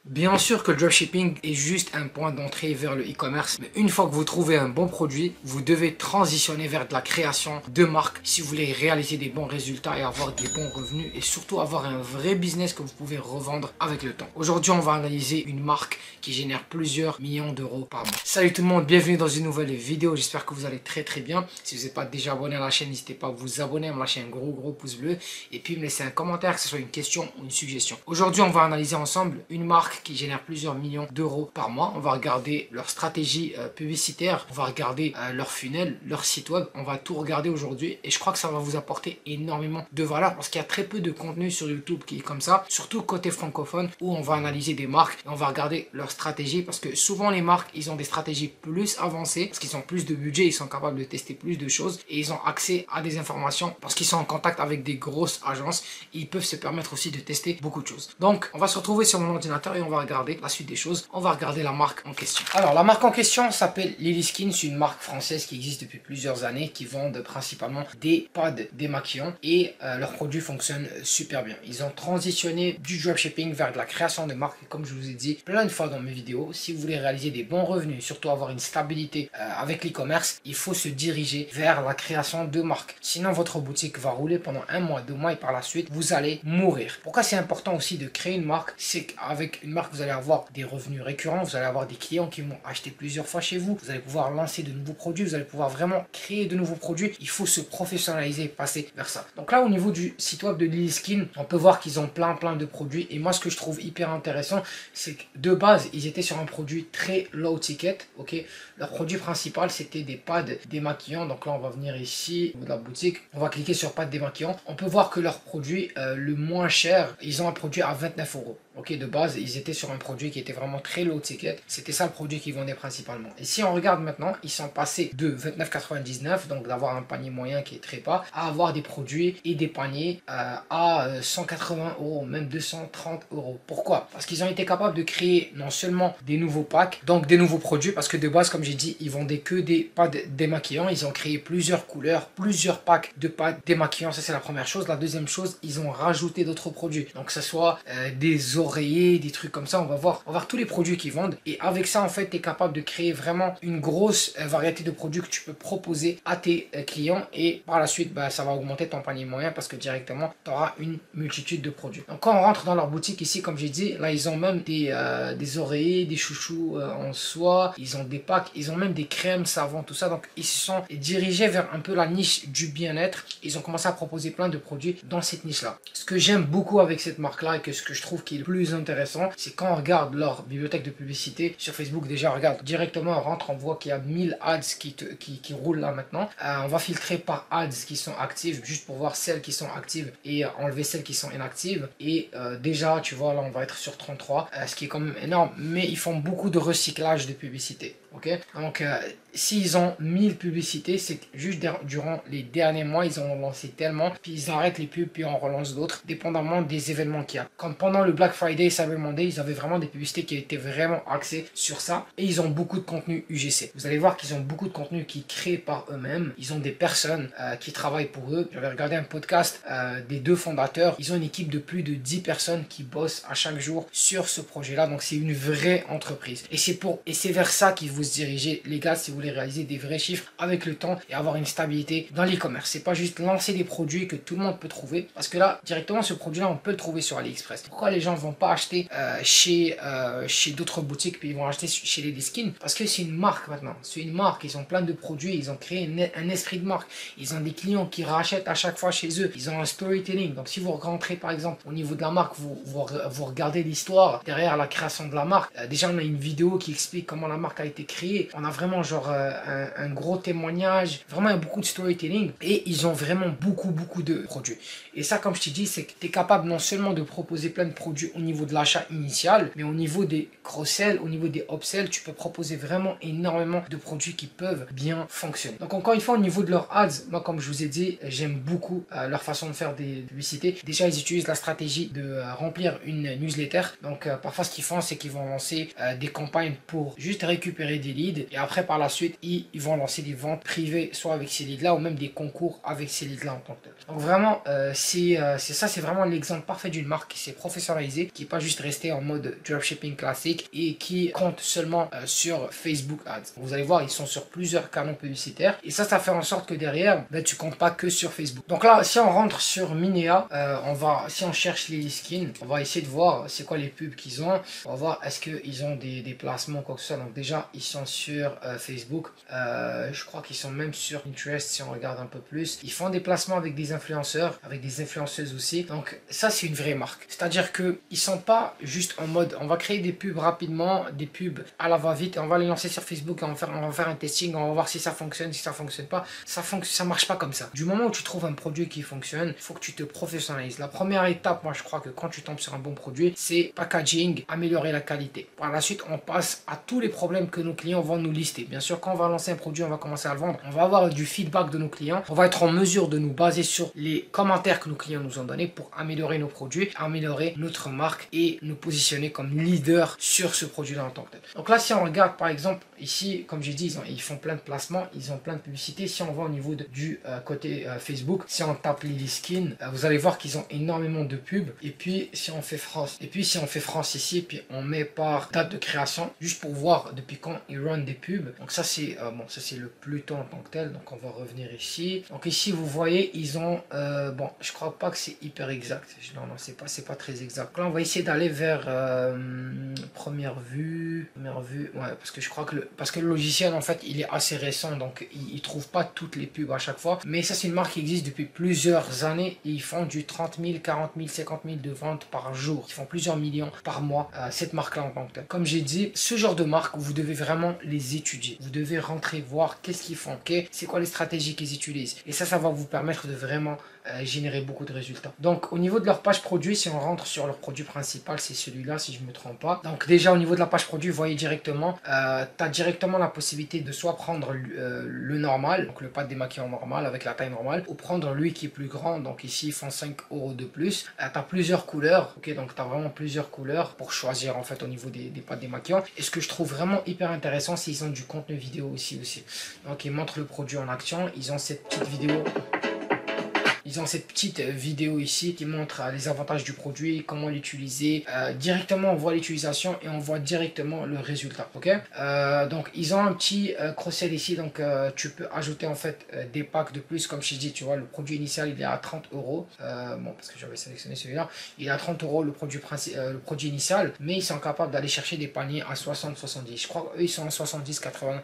Bien sûr que le dropshipping est juste un point d'entrée vers le e-commerce, mais une fois que vous trouvez un bon produit, vous devez transitionner vers de la création de marques si vous voulez réaliser des bons résultats et avoir des bons revenus et surtout avoir un vrai business que vous pouvez revendre avec le temps. Aujourd'hui, on va analyser une marque qui génère plusieurs millions d'euros par mois. Salut tout le monde, bienvenue dans une nouvelle vidéo. J'espère que vous allez très bien. Si vous n'êtes pas déjà abonné à la chaîne, n'hésitez pas à vous abonner, à me lâcher un gros pouce bleu et puis me laisser un commentaire, que ce soit une question ou une suggestion. Aujourd'hui, on va analyser ensemble une marque qui génère plusieurs millions d'euros par mois. On va regarder leur stratégie publicitaire, on va regarder leur funnel, leur site web, on va tout regarder aujourd'hui et je crois que ça va vous apporter énormément de valeur parce qu'il y a très peu de contenu sur YouTube qui est comme ça, surtout côté francophone où on va analyser des marques et on va regarder leur stratégie parce que souvent les marques, ils ont des stratégies plus avancées parce qu'ils ont plus de budget, ils sont capables de tester plus de choses et ils ont accès à des informations parce qu'ils sont en contact avec des grosses agences et ils peuvent se permettre aussi de tester beaucoup de choses. Donc, on va se retrouver sur mon ordinateur et on va regarder la suite des choses. On va regarder la marque en question. Alors, la marque en question s'appelle Lily Skin. C'est une marque française qui existe depuis plusieurs années, qui vendent principalement des pads démaquillants et leurs produits fonctionnent super bien. Ils ont transitionné du dropshipping vers de la création de marques. Et comme je vous ai dit plein de fois dans mes vidéos, si vous voulez réaliser des bons revenus, surtout avoir une stabilité avec l'e-commerce, il faut se diriger vers la création de marques. Sinon, votre boutique va rouler pendant un mois, 2 mois et par la suite, vous allez mourir. Pourquoi c'est important aussi de créer une marque? C'est qu'avec une marque, vous allez avoir des revenus récurrents, vous allez avoir des clients qui vont acheter plusieurs fois chez vous, vous allez pouvoir lancer de nouveaux produits, vous allez pouvoir vraiment créer de nouveaux produits. Il faut se professionnaliser, passer vers ça. Donc là, au niveau du site web de Lily Skin, on peut voir qu'ils ont plein de produits et moi, ce que je trouve hyper intéressant, c'est que de base, ils étaient sur un produit très low ticket, ok. Leur produit principal, c'était des pads démaquillants. Donc là, on va venir ici, au niveau de la boutique, on va cliquer sur pads démaquillants. On peut voir que leur produit, le moins cher, ils ont un produit à 29 euros. Ok, de base, ils étaient sur un produit qui était vraiment très low ticket. C'était ça le produit qu'ils vendaient principalement. Et si on regarde maintenant, ils sont passés de 29,99, donc d'avoir un panier moyen qui est très bas, à avoir des produits et des paniers à 180 euros, même 230 euros. Pourquoi? Parce qu'ils ont été capables de créer non seulement des nouveaux packs, donc des nouveaux produits, parce que de base, comme j'ai dit, ils vendaient que des pads démaquillants. Ils ont créé plusieurs couleurs, plusieurs packs de pads démaquillants. Ça, c'est la première chose. La deuxième chose, ils ont rajouté d'autres produits. Donc, que ce soit des oreillers, des trucs comme ça, on va voir tous les produits qu'ils vendent et avec ça en fait tu es capable de créer vraiment une grosse variété de produits que tu peux proposer à tes clients et par la suite ça va augmenter ton panier moyen parce que directement tu auras une multitude de produits. Donc quand on rentre dans leur boutique ici, comme j'ai dit, là ils ont même des oreillers, des chouchous en soie, ils ont des packs, ils ont même des crèmes, savons, tout ça. Donc ils se sont dirigés vers un peu la niche du bien-être. Ils ont commencé à proposer plein de produits dans cette niche là. Ce que j'aime beaucoup avec cette marque là et que ce que je trouve qui est le plus intéressant, c'est quand on regarde leur bibliothèque de publicité sur Facebook. Déjà, on regarde directement, on rentre, on voit qu'il y a 1000 ads qui roulent là maintenant. On va filtrer par ads qui sont actives juste pour voir celles qui sont actives et enlever celles qui sont inactives. Et déjà, tu vois, là, on va être sur 33, ce qui est quand même énorme, mais ils font beaucoup de recyclage de publicité. Ok, donc s'ils ont 1000 publicités, c'est que juste durant les derniers mois, ils en ont lancé tellement, puis ils arrêtent les pubs, puis on relance d'autres, dépendamment des événements qu'il y a. Comme pendant le Black Friday et Cyber Monday, ils avaient vraiment des publicités qui étaient vraiment axées sur ça, et ils ont beaucoup de contenu UGC. Vous allez voir qu'ils ont beaucoup de contenu qui est créé par eux-mêmes. Ils ont des personnes qui travaillent pour eux. J'avais regardé un podcast des 2 fondateurs. Ils ont une équipe de plus de 10 personnes qui bossent à chaque jour sur ce projet-là. Donc c'est une vraie entreprise. Et c'est vers ça qu'ils vous diriger les gars si vous voulez réaliser des vrais chiffres avec le temps et avoir une stabilité dans l'e-commerce. C'est pas juste lancer des produits que tout le monde peut trouver parce que là directement ce produit là on peut le trouver sur AliExpress. Pourquoi les gens vont pas acheter chez d'autres boutiques puis ils vont acheter chez Lily Skin? Parce que c'est une marque maintenant, c'est une marque, ils ont plein de produits, ils ont créé un esprit de marque, ils ont des clients qui rachètent à chaque fois chez eux, ils ont un storytelling. Donc si vous rentrez par exemple au niveau de la marque, vous regardez l'histoire derrière la création de la marque. Déjà on a une vidéo qui explique comment la marque a été créée. On a vraiment genre un gros témoignage, vraiment beaucoup de storytelling et ils ont vraiment beaucoup de produits. Et ça, comme je t'ai dit, c'est que tu es capable non seulement de proposer plein de produits au niveau de l'achat initial, mais au niveau des cross-sell, au niveau des upsells, tu peux proposer vraiment énormément de produits qui peuvent bien fonctionner. Donc encore une fois, au niveau de leurs ads, moi comme je vous ai dit, j'aime beaucoup leur façon de faire des publicités. Déjà, ils utilisent la stratégie de remplir une newsletter. Donc parfois ce qu'ils font, c'est qu'ils vont lancer des campagnes pour juste récupérer des leads et après par la suite ils vont lancer des ventes privées soit avec ces leads là ou même des concours avec ces leads là en tant que tel. Donc vraiment c'est vraiment l'exemple parfait d'une marque qui s'est professionnalisée, qui n'est pas juste restée en mode dropshipping classique et qui compte seulement sur Facebook Ads. Vous allez voir, ils sont sur plusieurs canaux publicitaires et ça fait en sorte que derrière tu comptes pas que sur Facebook. Donc là si on rentre sur Minea, si on cherche les skins, on va essayer de voir c'est quoi les pubs qu'ils ont. On va voir est-ce qu'ils ont des placements quoi que ce soit. Donc déjà ils sont sur Facebook, je crois qu'ils sont même sur Pinterest si on regarde un peu plus. Ils font des placements avec des influenceurs, avec des influenceuses aussi. Donc ça c'est une vraie marque. C'est-à-dire que ils sont pas juste en mode on va créer des pubs rapidement, des pubs à la va-vite et on va les lancer sur Facebook et on va faire un testing, on va voir si ça fonctionne, si ça fonctionne pas. Ça marche pas comme ça. Du moment où tu trouves un produit qui fonctionne, il faut que tu te professionnalises. La première étape, moi je crois que quand tu tombes sur un bon produit, c'est packaging, améliorer la qualité. Par la suite, on passe à tous les problèmes que nos clients vont nous lister. Bien sûr, quand on va lancer un produit, on va commencer à le vendre. On va avoir du feedback de nos clients. On va être en mesure de nous baser sur les commentaires que nos clients nous ont donnés pour améliorer nos produits, améliorer notre marque et nous positionner comme leader sur ce produit-là en tant que tel. Donc là, si on regarde par exemple ici, comme j'ai dit, ils font plein de placements, ils ont plein de publicités. Si on va au niveau du côté Facebook, si on tape Lily Skin, vous allez voir qu'ils ont énormément de pubs. Et puis si on fait France, ici, puis on met par date de création, juste pour voir depuis quand ils run des pubs. Donc ça c'est ça c'est le plus tôt en tant que tel. Donc on va revenir ici. Donc ici vous voyez ils ont je crois pas que c'est hyper exact. Non c'est pas très exact. Donc là on va essayer d'aller vers première vue, ouais, parce que je crois que le logiciel en fait il est assez récent, donc il trouve pas toutes les pubs à chaque fois. Mais ça c'est une marque qui existe depuis plusieurs années et ils font du 30 000, 40 000, 50 000 de ventes par jour. Ils font plusieurs millions par mois, cette marque là en tant que telle. Comme j'ai dit, ce genre de marque vous devez vraiment les étudier. Vous devez rentrer voir qu'est-ce qu'ils font, c'est quoi les stratégies qu'ils utilisent. Et ça va vous permettre de vraiment générer beaucoup de résultats. Donc au niveau de leur page produit, si on rentre sur leur produit principal, c'est celui-là si je ne me trompe pas. Donc déjà au niveau de la page produit, vous voyez directement, tu as directement la possibilité de soit prendre le normal, donc le pâte démaquillant normal avec la taille normale, ou prendre lui qui est plus grand. Donc ici ils font 5 € de plus. Tu as plusieurs couleurs, ok, donc tu as vraiment plusieurs couleurs pour choisir en fait au niveau des pâtes démaquillants. Et ce que je trouve vraiment hyper intéressant, c'est qu'ils ont du contenu vidéo aussi. Donc ils montrent le produit en action, ils ont cette petite vidéo. Ils ont cette petite vidéo ici qui montre les avantages du produit, comment l'utiliser. Directement, on voit l'utilisation et on voit directement le résultat. Ok, donc, ils ont un petit cross-sell ici. Donc, tu peux ajouter en fait des packs de plus. Comme je t'ai dit, tu vois, le produit initial, il est à 30 €. Bon, parce que j'avais sélectionné celui-là. Il est à 30 € le produit initial. Mais ils sont capables d'aller chercher des paniers à 60-70. Je crois qu'eux, ils sont à 70-80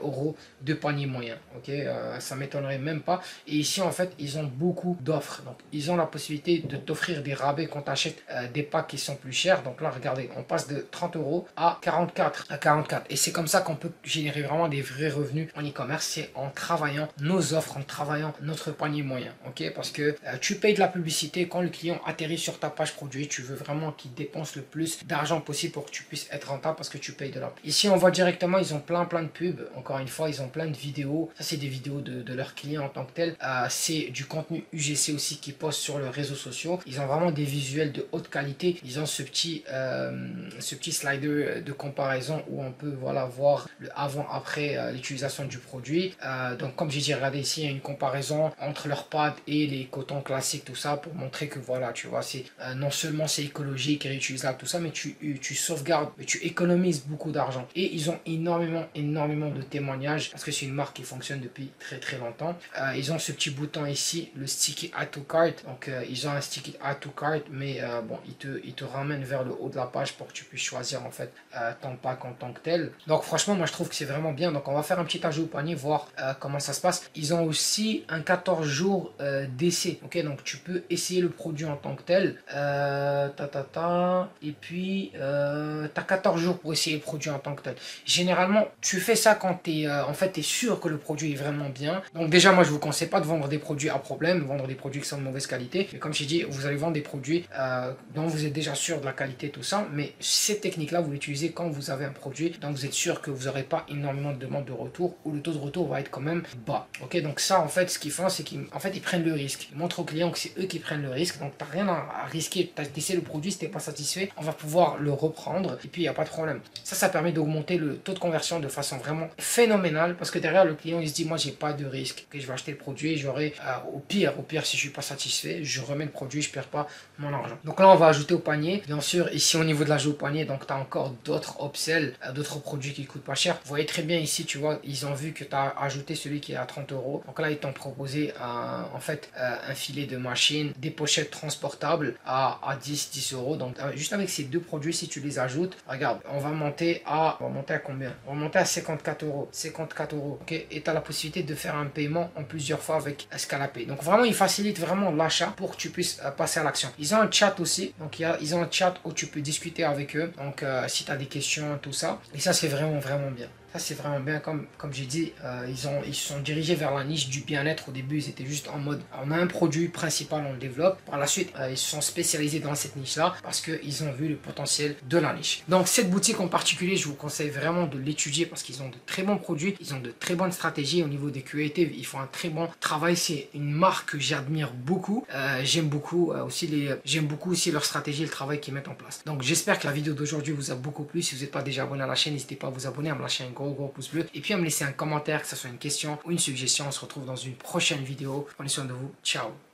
€ de panier moyen. Ok, ça m'étonnerait même pas. Et ici, en fait, ils ont beaucoup d'offres. Donc, ils ont la possibilité de t'offrir des rabais quand tu achètes des packs qui sont plus chers. Donc là, regardez, on passe de 30 € à 44. Et c'est comme ça qu'on peut générer vraiment des vrais revenus en e-commerce. C'est en travaillant nos offres, en travaillant notre panier moyen. Ok, parce que tu payes de la publicité. Quand le client atterrit sur ta page produit, tu veux vraiment qu'il dépense le plus d'argent possible pour que tu puisses être rentable parce que tu payes de la pub. Ici, on voit directement, ils ont plein de pubs. Encore une fois, ils ont plein de vidéos. Ça, c'est des vidéos de leurs clients en tant que tel. C'est du contenu UGC aussi qui postent sur leurs réseaux sociaux. Ils ont vraiment des visuels de haute qualité. Ils ont ce petit slider de comparaison où on peut voilà voir le avant-après l'utilisation du produit. Donc comme j'ai dit, regardez ici, il y a une comparaison entre leurs pâtes et les cotons classiques, tout ça, pour montrer que voilà, tu vois, c'est non seulement c'est écologique et réutilisable, tout ça, mais tu sauvegardes, mais tu économises beaucoup d'argent. Et ils ont énormément de témoignages parce que c'est une marque qui fonctionne depuis très longtemps. Ils ont ce petit bouton ici, le sticky add to cart. Donc ils ont un sticky add to cart, mais bon, ils te ramènent vers le haut de la page pour que tu puisses choisir en fait ton pack en tant que tel. Donc franchement, moi je trouve que c'est vraiment bien. Donc on va faire un petit ajout au panier, voir comment ça se passe. Ils ont aussi un 14 jours d'essai. Ok, donc tu peux essayer le produit en tant que tel. Et puis tu as 14 jours pour essayer le produit en tant que tel. Généralement, tu fais ça quand tu es en fait, t'es sûr que le produit est vraiment bien. Donc déjà, moi je vous conseille pas de vendre des produits à problème. vendre des produits qui sont de mauvaise qualité. Mais comme j'ai dit, vous allez vendre des produits dont vous êtes déjà sûr de la qualité, tout ça. Mais cette technique-là, vous l'utilisez quand vous avez un produit, donc vous êtes sûr que vous n'aurez pas énormément de demandes de retour, ou le taux de retour va être quand même bas. Ok, donc ça, en fait, ce qu'ils font, c'est qu'ils ils prennent le risque. Ils montrent aux clients que c'est eux qui prennent le risque. Donc, tu n'as rien à risquer. Tu as testé le produit, si tu n'es pas satisfait, on va pouvoir le reprendre et puis il n'y a pas de problème. Ça permet d'augmenter le taux de conversion de façon vraiment phénoménale, parce que derrière, le client, il se dit, moi, j'ai pas de risque. Que je vais acheter le produit et j'aurai, au pire, si je suis pas satisfait, je remets le produit, je perds pas mon argent. Donc là, on va ajouter au panier. Bien sûr, ici, au niveau de l'ajout au panier, donc tu as encore d'autres upsells, d'autres produits qui coûtent pas cher. Vous voyez très bien ici, tu vois, ils ont vu que tu as ajouté celui qui est à 30 €. Donc là, ils t'ont proposé en fait un filet de machine, des pochettes transportables à 10 €. Donc juste avec ces deux produits, si tu les ajoutes, regarde, on va monter à combien? On va monter à 54 €. 54 €. Ok, et tu as la possibilité de faire un paiement en plusieurs fois avec Scalapay. Donc vraiment, ils facilitent vraiment l'achat pour que tu puisses passer à l'action. Ils ont un chat aussi. Donc ils ont un chat où tu peux discuter avec eux. Donc si tu as des questions, tout ça. Et ça, c'est vraiment bien. Ça, c'est vraiment bien. Comme j'ai dit, ils se sont dirigés vers la niche du bien-être. Au début, ils étaient juste en mode, on a un produit principal, on le développe. Par la suite, ils se sont spécialisés dans cette niche-là parce qu'ils ont vu le potentiel de la niche. Donc, cette boutique en particulier, je vous conseille vraiment de l'étudier parce qu'ils ont de très bons produits. Ils ont de très bonnes stratégies au niveau des QAT. Ils font un très bon travail. C'est une marque que j'admire beaucoup. J'aime beaucoup aussi leur stratégie et le travail qu'ils mettent en place. Donc, j'espère que la vidéo d'aujourd'hui vous a beaucoup plu. Si vous n'êtes pas déjà abonné à la chaîne, n'hésitez pas à vous abonner, à me lâcher un gros pouce bleu et puis à me laisser un commentaire, que ce soit une question ou une suggestion. On se retrouve dans une prochaine vidéo. Prenez soin de vous. Ciao.